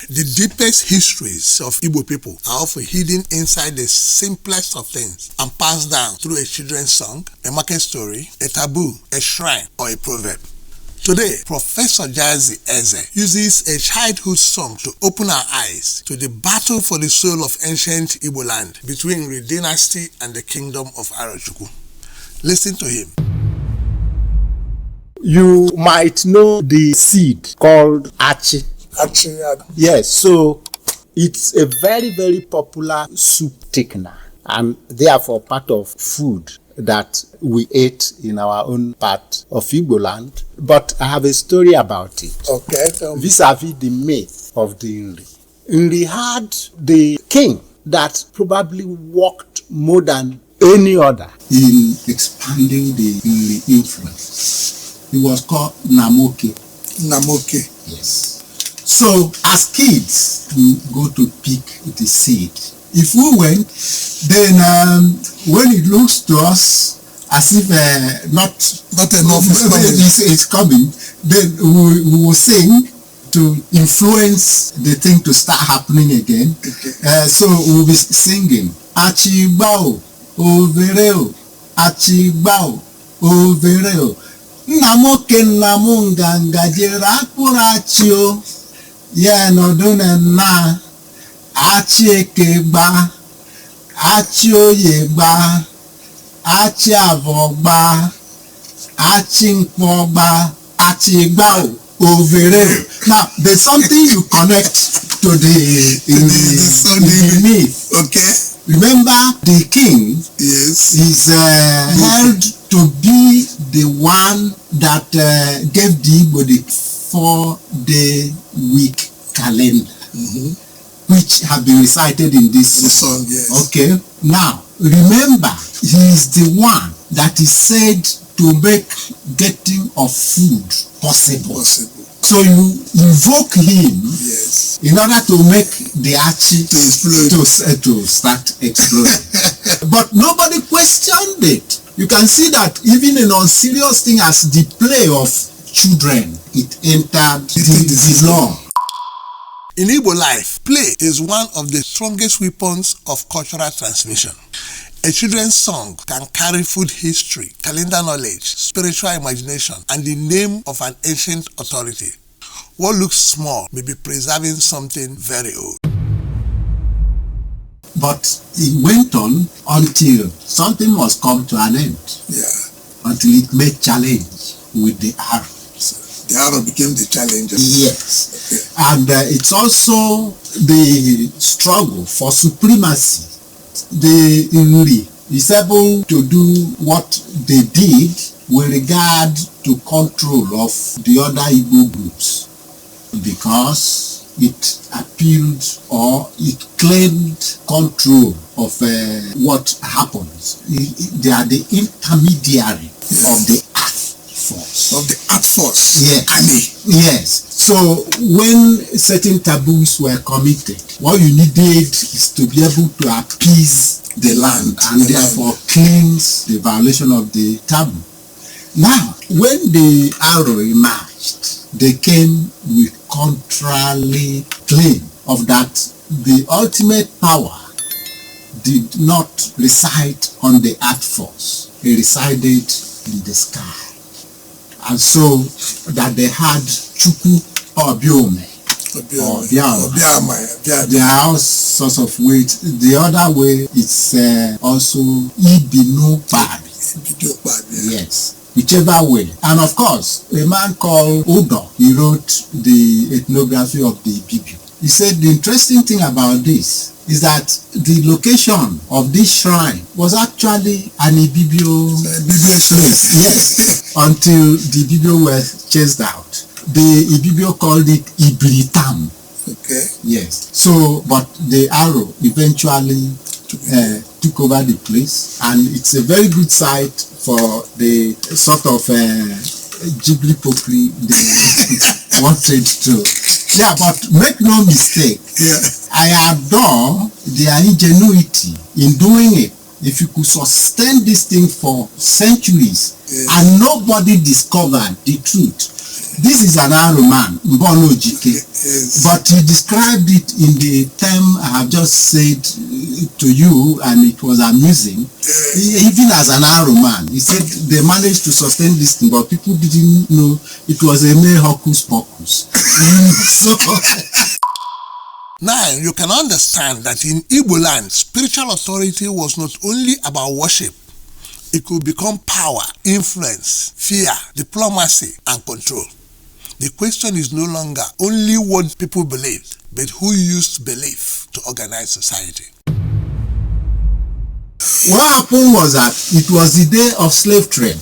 The deepest histories of Igbo people are often hidden inside the simplest of things and passed down through a children's song, a market story, a taboo, a shrine, or a proverb. Today, Professor Jazzy Eze uses a childhood song to open our eyes to the battle for the soul of ancient Igbo land between the dynasty and the kingdom of Chukwu. Listen to him. You might know the seed called Achi. Achi. Yes, so it's a very, very popular soup thickener and therefore part of food that we ate in our own part of Igbo land. But I have a story about it. Okay. Vis-a-vis the myth of the Nri. Nri had the king that probably worked more than any other in expanding the Nri influence. He was called Nnamoke. Nnamoke. Yes. So as kids, we go to pick the seed. If we went, then when it looks to us as if not enough is coming, then we will sing to influence the thing to start happening again. Okay. So we'll be singing Achi Bao Overeo, Achi Bao Overeo. Nnamoke Nnamunga Ngajera Kurachio Ye no dune na Achi Ekegba Achi Oyegba Achi Avogba Achi Nkpogba Achi Gbao Overe. Now there's something you connect to the myth. Okay. Remember the king is held to be the one that gave the Igbo the 4-day week calendar, which have been recited in this song. Yes. Okay. Now remember, he is the one that is said to make getting of food possible. So you invoke him, yes, in order to make the Achi to start exploding. But nobody questioned it. You can see that even in unserious thing as the play of children, it entered the law. In Igbo life, play is one of the strongest weapons of cultural transmission. A children's song can carry food history, calendar knowledge, spiritual imagination, and the name of an ancient authority. What looks small may be preserving something very old. But it went on until something must come to an end. Yeah. Until it made challenge with the arrow. So the arrow became the challenger. Yes. Okay. And it's also the struggle for supremacy. The Nri is able to do what they did with regard to control of the other Igbo groups, because it appealed or it claimed control of what happens. They are the intermediary of the earth force. Of the earth force? Yes. Yes. So when certain taboos were committed, what you needed is to be able to appease the land and therefore cleanse the violation of the taboo. Now, when the arrow emerged, they came with contrary claim of that the ultimate power did not reside on the earth force. It resided in the sky. And so that they had Chukwu Abiama. There are all sorts of ways. The other way is also Ibinu Bad. Yes, whichever way. And of course, a man called Odo, he wrote the ethnography of the Ibibio. He said the interesting thing about this is that the location of this shrine was actually an Ibibio place. Yes, until the Ibibio were chased out. The Ibibio called it Ibritam. Okay. Yes. So, but the arrow eventually took over the place, and it's a very good site for the sort of Ghibli-pokri they wanted to. Yeah, but make no mistake. Yeah. I adore their ingenuity in doing it. If you could sustain this thing for centuries and nobody discovered the truth, This is an arrow man, Mbono Jike. Yes. But he described it in the term I have just said to you, and it was amusing. Even as an arrow man, he said they managed to sustain this thing, but people didn't know it was a mere hocus pocus. So, now you can understand that in Igbo land, spiritual authority was not only about worship. It could become power, influence, fear, diplomacy, and control. The question is no longer only what people believed, but who used belief to organize society. what happened was that it was the day of slave trade.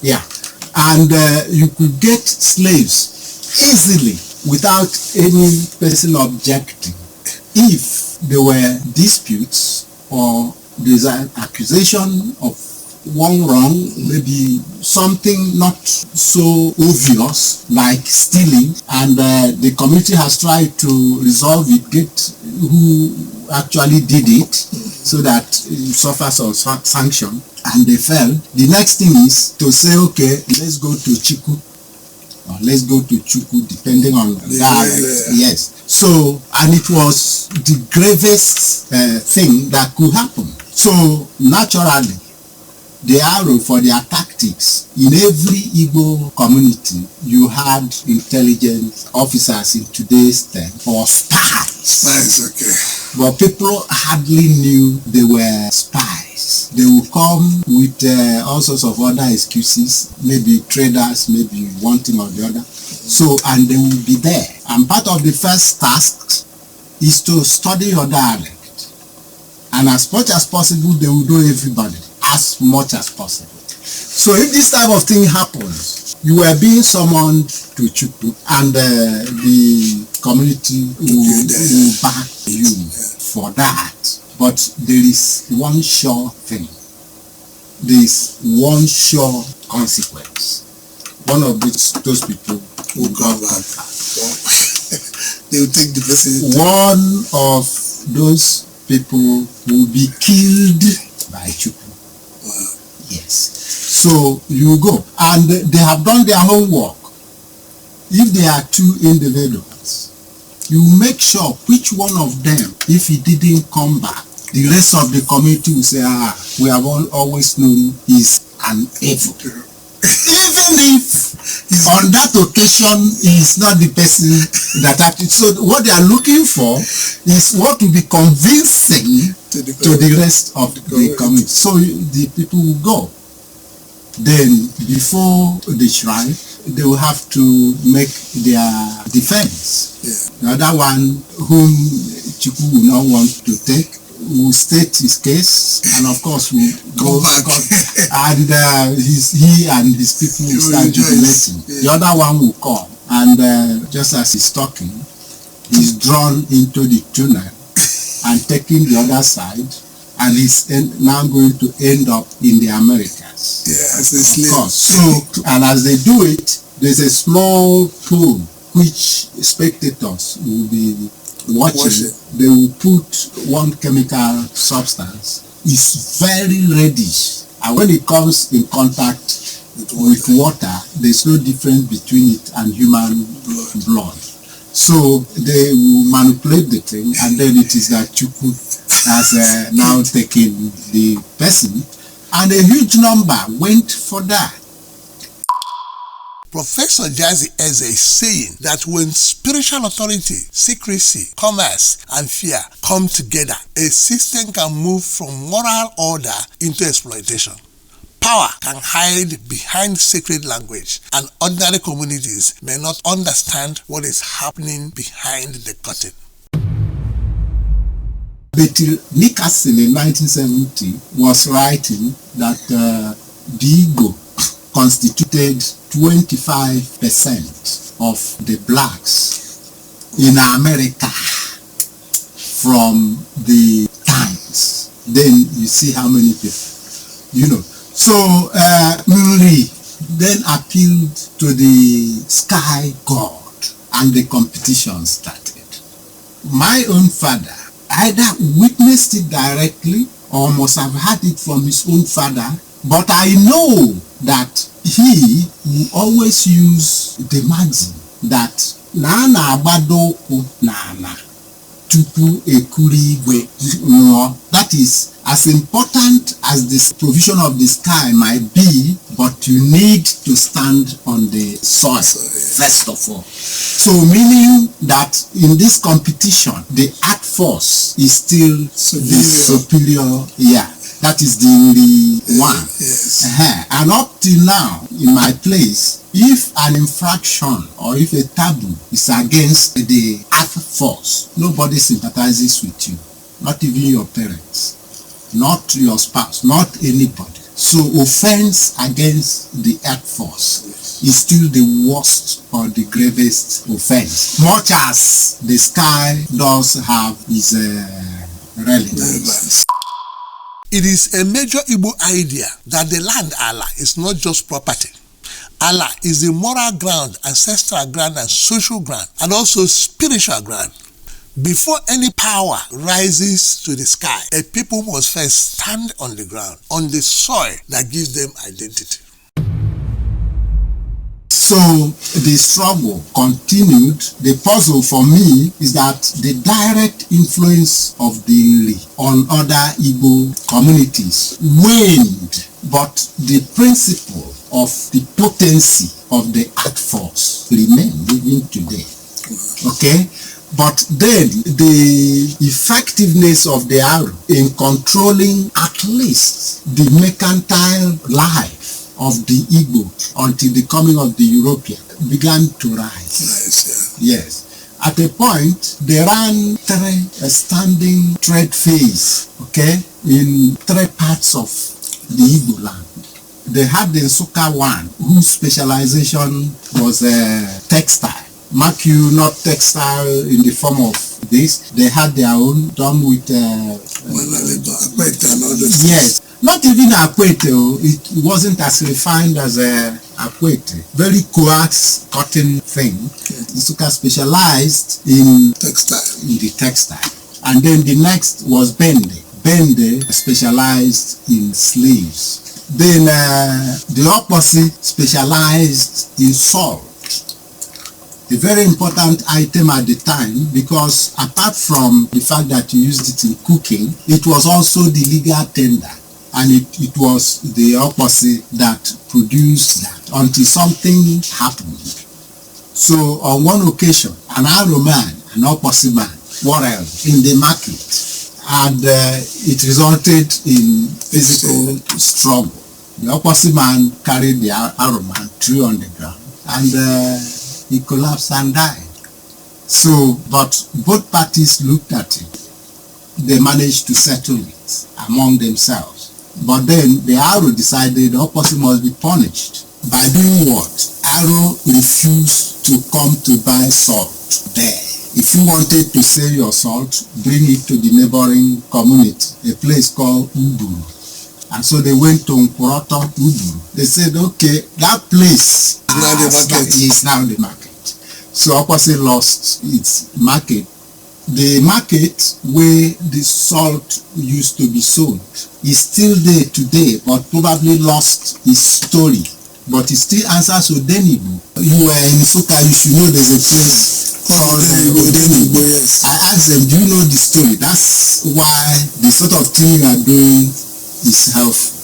Yeah. And you could get slaves easily without any person objecting if there were disputes or there's an accusation of one wrong, maybe something not so obvious like stealing, and the community has tried to resolve it, get who actually did it so that it suffers some sanction, and they fell. The next thing is to say, okay, let's go to Chiku or let's go to Chukwu, depending on the dialect. Yes. So, and it was the gravest thing that could happen. So naturally, the arrow for their tactics, in every Igbo community, you had intelligence officers in today's term, or spies. That's okay. But people hardly knew they were spies. They would come with all sorts of other excuses, maybe traders, maybe one thing or the other. So, and they would be there. And part of the first task is to study your dialect. And as much as possible, they will know everybody. As much as possible. So if this type of thing happens, you are being summoned to Chukwu, and the community will back you for that. But there is one sure thing. There is one sure consequence. One of those people will come back. They will take the person. One of those people will be killed by Chukwu. Wow. Yes. So you go, and they have done their homework. If there are two individuals, you make sure which one of them, if he didn't come back, the rest of the community will say, we have always known he's an evil. Even if on that occasion he's not the person that acted. So what they are looking for is what will be convincing to the rest of the community. So the people will go. Then before the shrine, they will have to make their defense. Yeah. The other one whom Chukwu will not want to take will state his case, and of course will go back. And he and his people will start jubilating. Yeah. The other one will come, and just as he's talking, he's drawn into the tunnel and taking the other side, and he's now going to end up in the Americas. Yeah, as a slave. Of course. So, and as they do it, there's a small pool which spectators will be watching. They will put one chemical substance. It's very reddish, and when it comes in contact with water, there's no difference between it and human blood. So they will manipulate the thing, and then it is that Chukwu has now taken the person, and a huge number went for that. Professor Jazzy Eze is saying that when spiritual authority, secrecy, commerce, and fear come together, a system can move from moral order into exploitation. Power can hide behind sacred language, and ordinary communities may not understand what is happening behind the curtain. Betty Nickerson in 1970 was writing that the Igbo constituted 25% of the blacks in America from the times. Then you see how many people, So Nri then appealed to the sky god, and the competition started. My own father either witnessed it directly or must have heard it from his own father, But I know that he will always use the maxim that na na-agbado ụkwụ n'ala tupu ekuri igwe nwụọ. That is, as important as the provision of the sky might be, but you need to stand on the soil first of all. So meaning that in this competition, the earth force is still the superior. Yeah, that is the only one. Yes. And up till now, in my place, if an infraction or if a taboo is against the earth force, nobody sympathizes with you, not even your parents, not your spouse, not anybody. So offense against the earth force is still the worst or the gravest offense, much as the sky does have its relevance. It is a major Igbo idea that the land Allah is not just property. Allah is the moral ground, ancestral ground, and social ground, and also spiritual ground. Before any power rises to the sky, a people must first stand on the ground, on the soil that gives them identity. So the struggle continued. The puzzle for me is that the direct influence of the Nri on other Igbo communities waned, but the principle of the potency of the art force remained even today. Okay? But then the effectiveness of the arrow in controlling at least the mercantile life of the Igbo until the coming of the European began to rise. Nice, Yes. At a point, they ran 3 standing trade fairs, okay, in 3 parts of the Igbo land. They had the Nsukka one, whose specialization was textile. Mark you, not textile in the form of this. They had their own done with yes, not even akwete. It wasn't as refined as akwete. Very coax cotton thing. Nsukka specialized in textile. In the textile. And then the next was Bende. Bende specialized in slaves. Then the opposite specialized in salt. A very important item at the time, because apart from the fact that you used it in cooking, it was also the legal tender, and it was the opposite that produced that until something happened. So on one occasion, an arrow man, an opposite man, quarreled in the market, and it resulted in physical struggle. The opposite man carried the arrow man, threw on the ground, and he collapsed and died. So, but both parties looked at it. They managed to settle it among themselves. But then the arrow decided the opposite must be punished. By doing what? Arrow refused to come to buy salt there. If you wanted to sell your salt, bring it to the neighboring community, a place called Uburu. And so they went to Nkworoto, Uburu. They said, okay, that place is now the market. So opposite lost its market. The market where the salt used to be sold is still there today, but probably lost its story. But it still answers to Ndigbo. You were in Nsukka, you should know there's a place called Ndigbo. Yes. I asked them, do you know the story? That's why the sort of thing you are doing is helpful.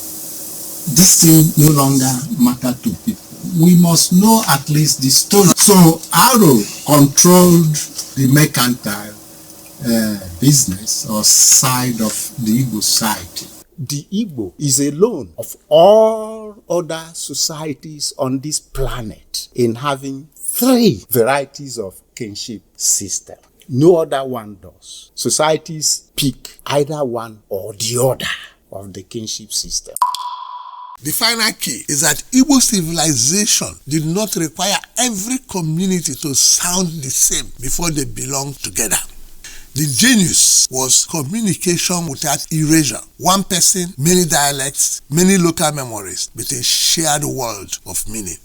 This thing no longer matter to people. We must know at least the story. So Aro controlled the mercantile business or side of the Igbo society. The Igbo is alone of all other societies on this planet in having 3 varieties of kinship system. No other one does. Societies pick either one or the other of the kinship system. The final key is that Igbo civilization did not require every community to sound the same before they belonged together. The genius was communication without erasure. One person, many dialects, many local memories, but a shared world of meaning.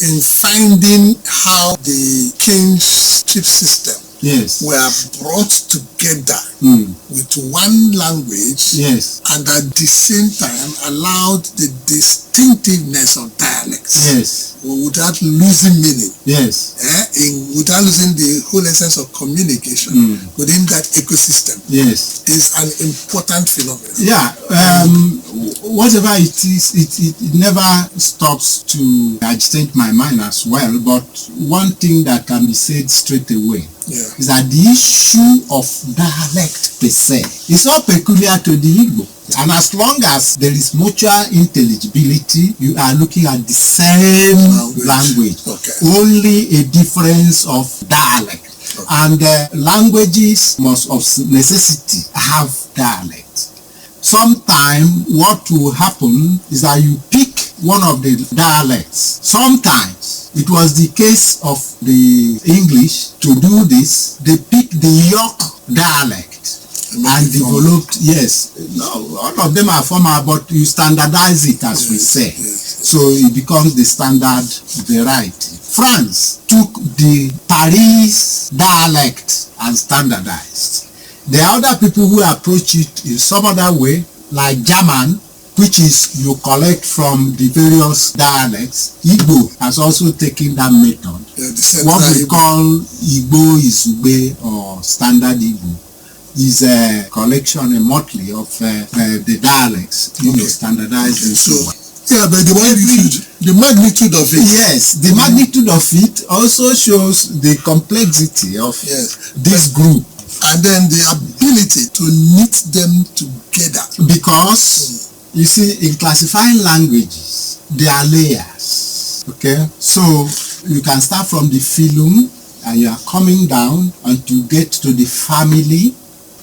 In finding how the kinship system yes, were brought together with one language, yes, and at the same time allowed the distinctiveness of dialects, yes, without losing meaning, yes, without losing the whole essence of communication within that ecosystem, yes, is an important phenomenon. Yeah, whatever it is, it never stops to agitate my mind as well. But one thing that can be said straight away is that the issue of dialect per se is not peculiar to the Igbo. And as long as there is mutual intelligibility, you are looking at the same language. Only a difference of dialect. And languages must of necessity have dialect. Sometimes what will happen is that you pick one of the dialects. Sometimes it was the case of the English to do this. They picked the York dialect and developed, all of them are formal, but you standardize it, as we say. So it becomes the standard variety. France took the Paris dialect and standardized. There are other people who approach it in some other way, like German, which is you collect from the various dialects. Igbo has also taken that method. What we call Igbo Izugbe or Standard Igbo is a collection, a motley of the dialects, standardized and so on. Yeah, but the magnitude of it. Yes, the magnitude of it also shows the complexity of this group. And then the ability to knit them together. Because, you see, in classifying languages, there are layers. Okay? So, you can start from the phylum, and you are coming down until you get to the family.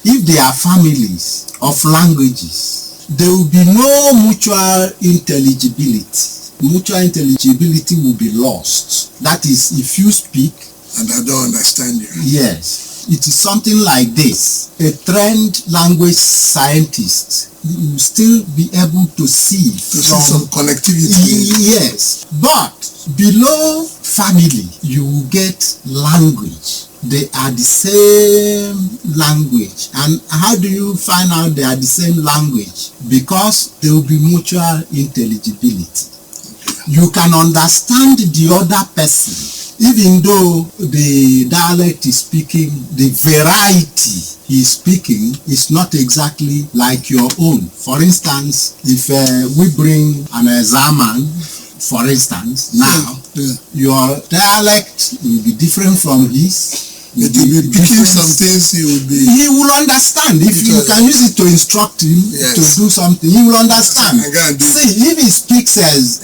If there are families of languages, there will be no mutual intelligibility. Mutual intelligibility will be lost. That is, if you speak and I don't understand you. Yes. It is something like this. A trained language scientist will still be able to see some connectivity. Yes. But below family, you will get language. They are the same language. And how do you find out they are the same language? Because there will be mutual intelligibility. You can understand the other person, even though the dialect is speaking, the variety he is speaking is not exactly like your own. For instance, if we bring an examen, for instance, now, your dialect will be different from his. It will be picking some things he will understand. If you can use it to instruct him to do something, he will understand. See, if he speaks as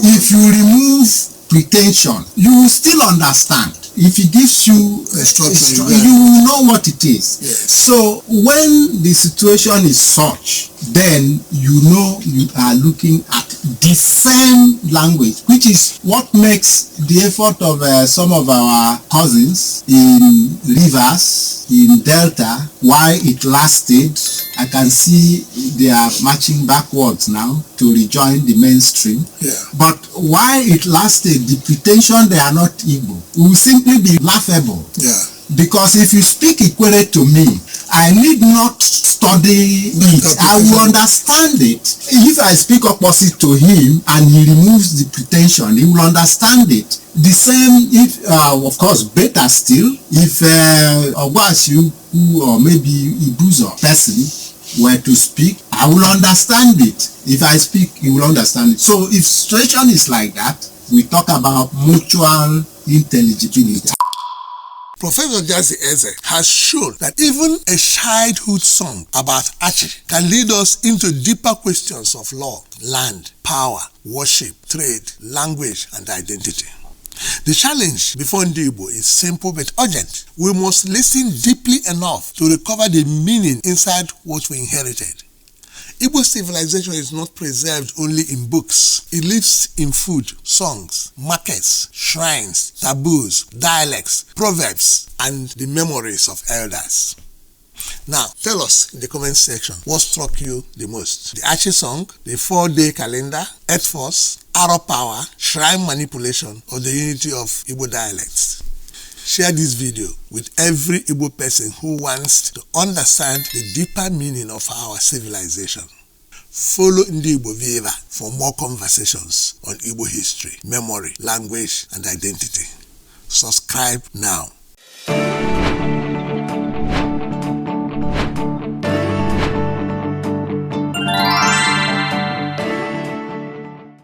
if you remove pretension, you will still understand. If he gives you instruction, you will know what it is. So when the situation is such, then you know you are looking at the same language, which is what makes the effort of some of our cousins in rivers, in Delta, why it lasted. I can see they are marching backwards now to rejoin the mainstream. But why it lasted, the pretension they are not Igbo will simply be laughable. Because if you speak Ikwere to me, I need not study it. I will understand it. If I speak opposite to him and he removes the pretension, he will understand it. The same if, of course, better still, if Ogwashu or maybe Ibuzo person were to speak, I will understand it. If I speak, he will understand it. So if situation is like that, we talk about mutual intelligibility. Professor Jazzy Eze has shown that even a childhood song about Achi can lead us into deeper questions of law, land, power, worship, trade, language, and identity. The challenge before Ndigbo is simple but urgent. We must listen deeply enough to recover the meaning inside what we inherited. Igbo civilization is not preserved only in books. It lives in food, songs, markets, shrines, taboos, dialects, proverbs, and the memories of elders. Now, tell us in the comment section what struck you the most. The Achi song, the 4-day calendar, Earth Force, arrow power, shrine manipulation, or the unity of Igbo dialects. Share this video with every Igbo person who wants to understand the deeper meaning of our civilization. Follow Ndigbo Viva for more conversations on Igbo history, memory, language, and identity. Subscribe now.